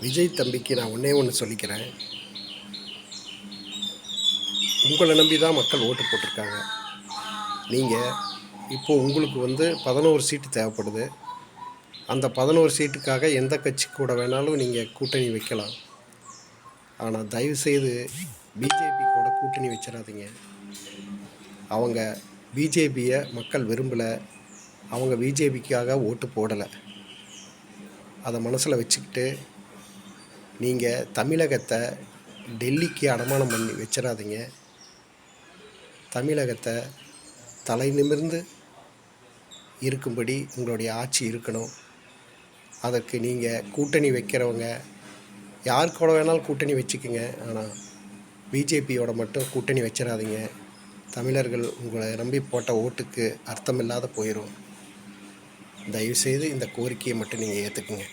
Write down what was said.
விஜய் தம்பிக்கு நான் ஒன்றே ஒன்று சொல்லிக்கிறேன். உங்களை நம்பி தான் மக்கள் ஓட்டு போட்டிருக்காங்க. நீங்கள் இப்போது உங்களுக்கு 11 சீட்டு தேவைப்படுது. அந்த 11 சீட்டுக்காக எந்த கட்சி கூட வேணாலும் நீங்கள் கூட்டணி வைக்கலாம். ஆனால் தயவுசெய்து பிஜேபி கூட கூட்டணி வச்சிடாதீங்க. அவங்க பிஜேபியை மக்கள் விரும்பலை. அவங்க பிஜேபிக்காக ஓட்டு போடலை. அதை மனசில் வச்சுக்கிட்டு நீங்கள் தமிழகத்தை டெல்லிக்கு அடமானம் பண்ணி வச்சிடாதீங்க. தமிழகத்தை தலை நிமிர்ந்து இருக்கும்படி உங்களுடைய ஆட்சி இருக்கணும். அதற்கு நீங்கள் கூட்டணி வைக்கிறவங்க யார் கூட வேணாலும் கூட்டணி வச்சுக்குங்க. ஆனால் பிஜேபியோட மட்டும் கூட்டணி வச்சிடாதீங்க. தமிழர்கள் உங்களை நம்பி போட்ட ஓட்டுக்கு அர்த்தமில்லாத போயிடும். தயவுசெய்து இந்த கோரிக்கையை மட்டும் நீங்கள் ஏற்றுக்குங்க.